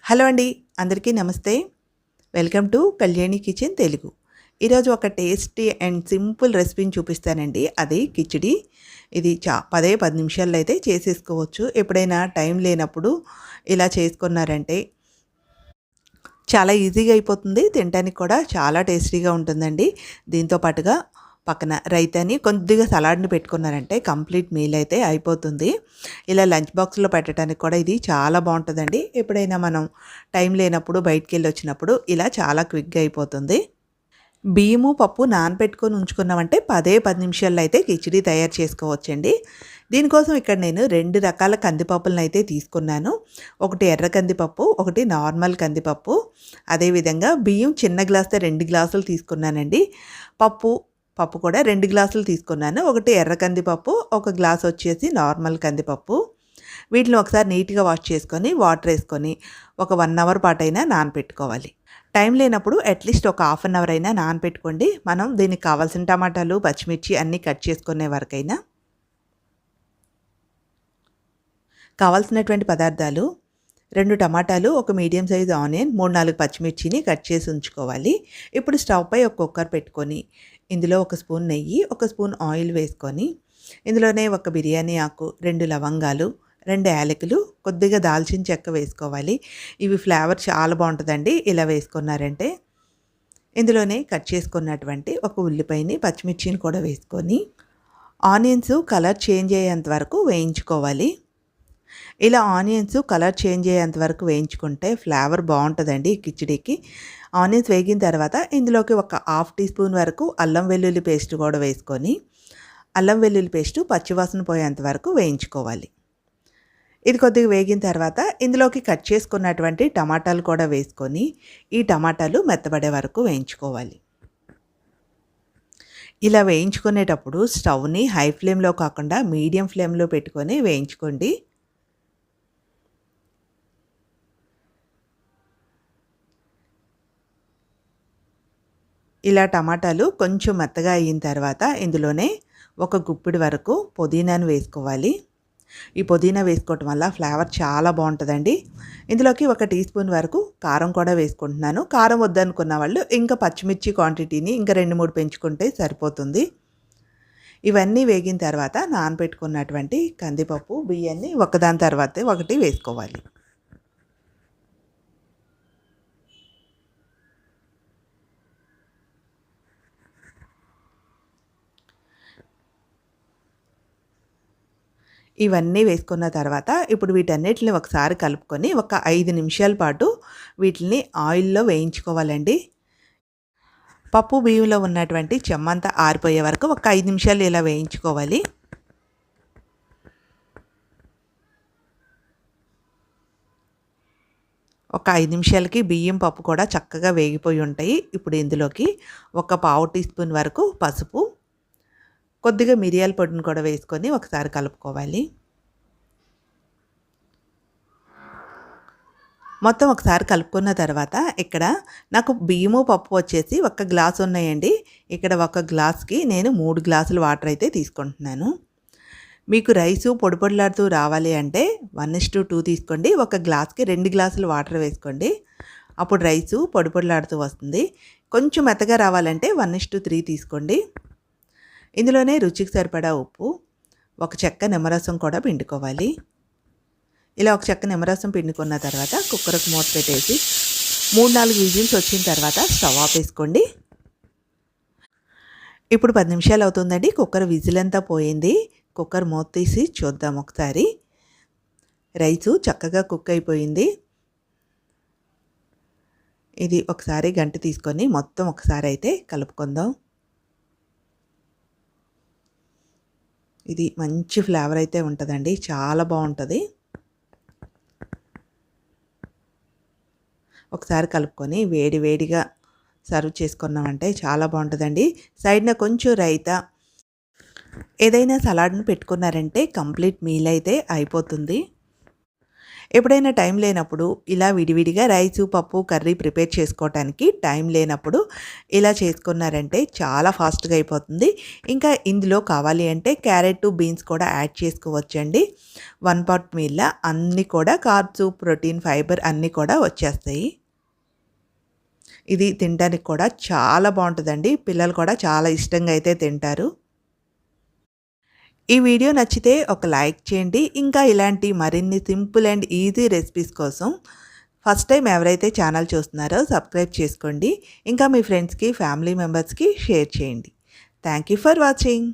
Hello అండి, అందరికీ నమస్తే. Welcome to Kalyani kitchen Telugu. ఈరోజు ఒక టేస్టీ అండ్ సింపుల్ రెసిపీని చూపిస్తానండి. అది కిచిడి. ఇది 10 నిమిషాల్లో అయితే చేసేసుకోవచ్చు. ఎప్పుడైనా టైం లేనప్పుడు ఇలా చేసుకున్నారంటే చాలా ఈజీగా అయిపోతుంది. తినడానికి కూడా చాలా టేస్టీగా ఉంటుందండి. దీంతో పాటుగా పక్కన రైతాని కొద్దిగా సలాడ్ని పెట్టుకున్నారంటే కంప్లీట్ మీల్ అయితే అయిపోతుంది. ఇలా లంచ్ బాక్స్లో పెట్టడానికి కూడా ఇది చాలా బాగుంటుందండి. ఎప్పుడైనా మనం టైం లేనప్పుడు బయటికి వెళ్ళి వచ్చినప్పుడు ఇలా చాలా క్విక్గా అయిపోతుంది. బియ్యము పప్పు నానబెట్టుకొని ఉంచుకున్నామంటే 10 నిమిషాల్లో అయితే కిచిడి తయారు చేసుకోవచ్చండి. దీనికోసం ఇక్కడ నేను 2 రకాల కందిపప్పులను అయితే తీసుకున్నాను. ఒకటి ఎర్ర కందిపప్పు, ఒకటి నార్మల్ కందిపప్పు. అదేవిధంగా బియ్యం చిన్న గ్లాస్తో 2 గ్లాసులు తీసుకున్నానండి. పప్పు కూడా 2 గ్లాసులు తీసుకున్నాను. ఒకటి ఎర్ర కందిపప్పు, ఒక గ్లాస్ వచ్చేసి నార్మల్ కందిపప్పు. వీటిని ఒకసారి నీట్గా వాష్ చేసుకొని వాటర్ వేసుకొని ఒక 1 అవర్ పాటైనా నానపెట్టుకోవాలి. టైం లేనప్పుడు అట్లీస్ట్ ఒక హాఫ్ అన్ అవర్ అయినా నానపెట్టుకోండి. మనం దీనికి కావాల్సిన టమాటాలు, పచ్చిమిర్చి అన్నీ కట్ చేసుకునే వరకైనా కావాల్సినటువంటి పదార్థాలు 2 టమాటాలు, ఒక మీడియం సైజ్ ఆనియన్, 3-4 పచ్చిమిర్చిని కట్ చేసి ఉంచుకోవాలి. ఇప్పుడు స్టవ్ పై ఒక కుక్కర్ పెట్టుకొని ఇందులో 1 స్పూన్ నెయ్యి, 1 స్పూన్ ఆయిల్ వేసుకొని ఇందులోనే 1 బిర్యానీ ఆకు, 2 లవంగాలు, 2 యాలకులు, కొద్దిగా దాల్చిన చెక్క వేసుకోవాలి. ఇవి ఫ్లేవర్ చాలా బాగుంటుందండి ఇలా వేసుకున్నారంటే. ఇందులోనే కట్ చేసుకున్నటువంటి 1 ఉల్లిపాయని, పచ్చిమిర్చిని కూడా వేసుకొని ఆనియన్స్ కలర్ చేంజ్ అయ్యేంత వరకు వేయించుకోవాలి. ఇలా ఆనియన్స్ కలర్ చేంజ్ అయ్యేంత వరకు వేయించుకుంటే ఫ్లేవర్ బాగుంటుందండి కిచిడికి. ఆనియన్స్ వేగిన తర్వాత ఇందులోకి ఒక హాఫ్ టీ స్పూన్ వరకు అల్లం వెల్లుల్లి పేస్ట్ కూడా వేసుకొని అల్లం వెల్లుల్లి పేస్టు పచ్చివాసన పోయేంత వరకు వేయించుకోవాలి. ఇది కొద్దిగా వేగిన తర్వాత ఇందులోకి కట్ చేసుకున్నటువంటి టమాటాలు కూడా వేసుకొని ఈ టమాటాలు మెత్తబడే వరకు వేయించుకోవాలి. ఇలా వేయించుకునేటప్పుడు స్టవ్ని హై ఫ్లేమ్లో కాకుండా మీడియం ఫ్లేమ్లో పెట్టుకొని వేయించుకోండి. ఇలా టమాటాలు కొంచెం మెత్తగా అయిన తర్వాత ఇందులోనే 1 గుప్పిడి వరకు పుదీనాను వేసుకోవాలి. ఈ పుదీనా వేసుకోవటం వల్ల ఫ్లేవర్ చాలా బాగుంటుందండి. ఇందులోకి 1 టీ స్పూన్ వరకు కారం కూడా వేసుకుంటున్నాను. కారం వద్దనుకున్న వాళ్ళు ఇంకా పచ్చిమిర్చి క్వాంటిటీని ఇంకా 2-3 పెంచుకుంటే సరిపోతుంది. ఇవన్నీ వేగిన తర్వాత నానబెట్టుకున్నటువంటి కందిపప్పు, బియ్యాన్ని ఒకదాని తర్వాత ఒకటి వేసుకోవాలి. ఇవన్నీ వేసుకున్న తర్వాత ఇప్పుడు వీటన్నిటిని ఒకసారి కలుపుకొని ఒక 5 నిమిషాల పాటు వీటిని ఆయిల్లో వేయించుకోవాలండి. పప్పు బియ్యంలో ఉన్నటువంటి చెమ్మంతా ఆరిపోయే వరకు ఒక 5 నిమిషాలు ఇలా వేయించుకోవాలి. ఒక 5 నిమిషాలకి బియ్యం పప్పు కూడా చక్కగా వేగిపోయి ఉంటాయి. ఇప్పుడు ఇందులోకి ఒక పావు టీ స్పూన్ వరకు పసుపు, కొద్దిగా మిరియాల పొడిని కూడా వేసుకొని ఒకసారి కలుపుకోవాలి. మొత్తం ఒకసారి కలుపుకున్న తర్వాత ఇక్కడ నాకు బియ్యము పప్పు వచ్చేసి 1 గ్లాస్ ఉన్నాయండి. ఇక్కడ 1 గ్లాస్కి నేను 3 గ్లాసులు వాటర్ అయితే తీసుకుంటున్నాను. మీకు రైసు పొడి పొడిలాడుతూ రావాలి అంటే 1:2 తీసుకోండి. 1 గ్లాస్కి 2 గ్లాసులు వాటర్ వేసుకోండి. అప్పుడు రైసు పొడి పొడిలాడుతూ వస్తుంది. కొంచెం మెత్తగా రావాలంటే 1:3 తీసుకోండి. ఇందులోనే రుచికి సరిపడా ఉప్పు, 1 చెక్క నిమ్మరసం కూడా పిండుకోవాలి. ఇలా 1 చెక్క నిమ్మరసం పిండుకున్న తర్వాత కుక్కర్కి మూత పెట్టేసి 3-4 విజిల్స్ వచ్చిన తర్వాత స్టవ్ ఆపేసుకోండి. ఇప్పుడు 10 నిమిషాలు అవుతుందండి. కుక్కర్ విజిల్ అంతా పోయింది. కుక్కర్ మూత తీసి చూద్దాం ఒకసారి. రైసు చక్కగా కుక్ అయిపోయింది. ఇది ఒకసారి గంట తీసుకొని మొత్తం ఒకసారి అయితే కలుపుకుందాం. ఇది మంచి ఫ్లేవర్ అయితే ఉంటుందండి, చాలా బాగుంటుంది. ఒకసారి కలుపుకొని వేడి వేడిగా సర్వ్ చేసుకున్నామంటే చాలా బాగుంటుందండి. సైడ్న కొంచెం రైతా ఏదైనా సలాడ్ను పెట్టుకున్నారంటే కంప్లీట్ మీల్ అయితే అయిపోతుంది. ఎప్పుడైనా టైం లేనప్పుడు ఇలా విడివిడిగా రైసు, పప్పు, కర్రీ ప్రిపేర్ చేసుకోవటానికి టైం లేనప్పుడు ఇలా చేసుకున్నారంటే చాలా ఫాస్ట్‌గా అయిపోతుంది. ఇంకా ఇందులో కావాలి అంటే క్యారెట్, బీన్స్ కూడా యాడ్ చేసుకోవచ్చండి. వన్ పాట్ మీల్‌లా అన్నీ కూడా కార్బ్స్, ప్రోటీన్, ఫైబర్ అన్నీ కూడా వచ్చేస్తాయి. ఇది తినడానికి కూడా చాలా బావుంటదండి. పిల్లలు కూడా చాలా ఇష్టంగా అయితే తింటారు. ఈ వీడియో నచ్చితే ఒక లైక్ చేయండి. ఇంకా ఇలాంటి మరిన్ని సింపుల్ అండ్ ఈజీ రెసిపీస్ కోసం ఫస్ట్ టైం ఎవరైతే ఛానల్ చూస్తున్నారో సబ్స్క్రైబ్ చేసుకోండి. ఇంకా మీ ఫ్రెండ్స్‌కి, ఫ్యామిలీ మెంబర్స్‌కి షేర్ చేయండి. Thank you for watching.